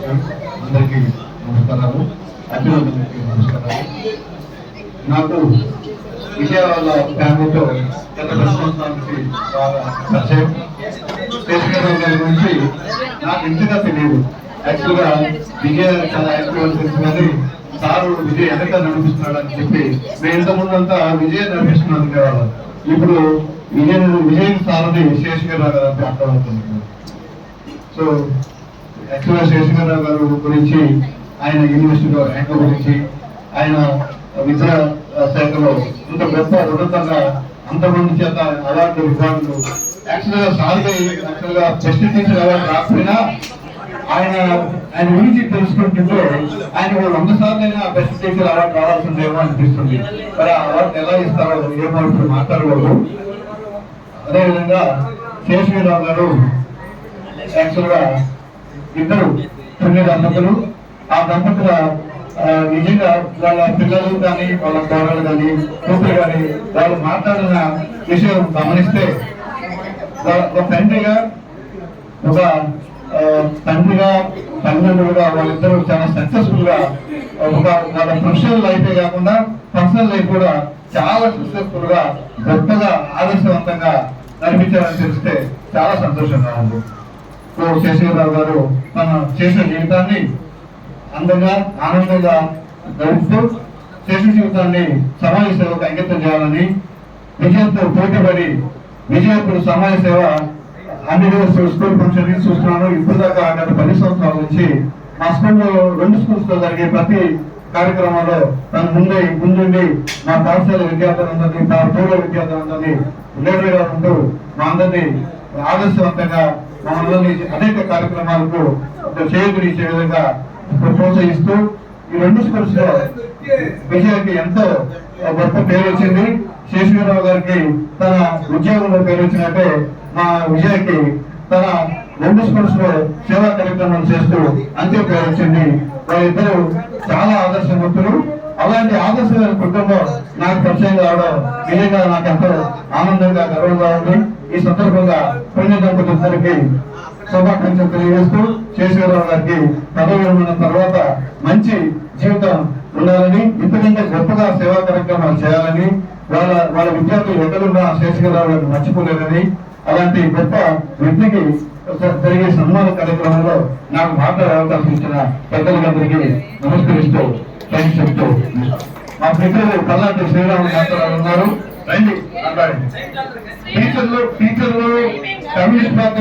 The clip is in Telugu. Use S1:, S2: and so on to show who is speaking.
S1: అందరికీ నమస్కారాలు, అభినందనకి నమస్కారాలు. నాకు విజయవాడ ఫ్యామిలీతో గత 10 సంవత్సరాలకి బాగా పరిచయం. శేషగిరిరావు గారి గురించి నాకు ఇంతగా తెలియదు. యాక్చువల్గా విజయ చాలా యాక్టివ్ తెలుసు, కానీ సారు విజయ్ వెనక నడిపిస్తున్నాడు అని చెప్పి మేము ఇంతకుముందు అంతా విజయ్ నడిపిస్తున్నాను అనేవాళ్ళం. ఇప్పుడు విజయ్ సారథి శేషగిరిరావు గారు అంటే అర్థమవుతుంది. సో యాక్చువల్గా శేషగిరిరావు గారు గురించి, ఆయన యూనివర్సిటీలో ర్యాంక్ గురించి, ఆయన విద్యా శాఖలో ఇంత గొప్ప ఉన్నతంగా అంతమంది చేత అవార్డు రికార్డులు, యాక్చువల్గా సార్కి యాక్చువల్గా బెస్ట్ టీచర్ అవార్డు రాకపోయినా ఆయన గురించి తెలుసుకుంటుంటే ఆయన 100 సార్లు అయినా బెస్ట్ టీచర్ అవార్డు రావాల్సిందేమో అనిపిస్తుంది. మరి ఆ అవార్డు ఎలా ఇస్తారో ఏమో ఇప్పుడు మాట్లాడకూడదు. అదేవిధంగా శేషగిరిరావు గారు యాక్చువల్గా ఇద్దరు పుణ్య దంపతులు. ఆ దంపతుల నిజంగా వాళ్ళ పిల్లలు కానీ, వాళ్ళ కోడలు కానీ, కూతురు కానీ వాళ్ళు మాట్లాడిన విషయం గమనిస్తే ఒక తండ్రిగా, ఒక తండ్రిగా, తల్లిదండ్రులుగా వాళ్ళిద్దరూ చాలా సక్సెస్ఫుల్ గా వాళ్ళ ప్రొఫెషనల్ లైఫే కాకుండా పర్సనల్ లైఫ్ కూడా చాలా సక్సెస్ఫుల్ గా గొప్పగా ఆదర్శవంతంగా నడిపించారని తెలిస్తే చాలా సంతోషంగా ఉంది. శేషగిరిరావు గారు తన చేసిన జీవితాన్ని అందంగా, ఆనందంగా గడుపుతూ శేష జీవితాన్ని సమాజ సేవకు అంకితం చేయాలని విజయంతో పోటీపడి విజయపుడు సమాజ సేవ అన్ని స్కూల్ ఫంక్షన్ చూస్తున్నాను. ఇప్పుడు దాకా గత 10 సంవత్సరాల నుంచి మా స్కూల్లో 2 స్కూల్స్ లో జరిగే ప్రతి కార్యక్రమంలో తన ముందుండి మా పాఠశాల విద్యార్థులందరినీ, మా పూర్వ విద్యార్థులందరినీ రిలేటెడ్గా ఉంటూ మా అందరినీ ఆదర్శవంతంగా మమ్మల్ని అనేక కార్యక్రమాలకు చేయూతనిచ్చే విధంగా ప్రోత్సహిస్తూ ఈ 2 స్కూల్స్ లో విజయకి ఎంతో గొప్ప పేరు వచ్చింది. శేషగిరిరావు గారికి తన ఉద్యోగంలో పేరు వచ్చినట్టే మా విజయకి తన 2 స్కూల్స్ లో సేవా కార్యక్రమాలు చేస్తూ అంతే పేరు వచ్చింది. వాళ్ళిద్దరూ చాలా ఆదర్శవంతులు. అలాంటి ఆదర్శమైన కుటుంబం నాకు పరిచయం కావడం నిజంగా నాకు ఎంతో ఆనందంగా, గర్వంగా ఉంది. ఈ సందర్భంగా పుణ్య దంపతులందరికీ శుభాకాంక్షలు తెలియజేస్తూ శేషగిరిరావు గారికి పదవి విరమణ తర్వాత మంచి జీవితం ఉండాలని, ఇంతకంటే గొప్పగా సేవా కార్యక్రమాలు చేయాలని, వాళ్ళ విద్యార్థులు ఎక్కడున్నా శేషగిరిరావు గారిని మర్చిపోలేదని, అలాంటి గొప్ప వ్యక్తికి జరిగే సన్మాన కార్యక్రమంలో నాకు మాట్లాడే అవకాశం ఇచ్చిన పెద్దలందరికీ నమస్కరిస్తూ థ్యాంక్స్ చెప్తూ, మా మిత్రులు పల్లాటి శ్రీరాములు మాట్లాడారు ఉన్నారు. రండి మాట్లాడండి. టీచర్లు కమ్యూనిస్ట్ పార్టీ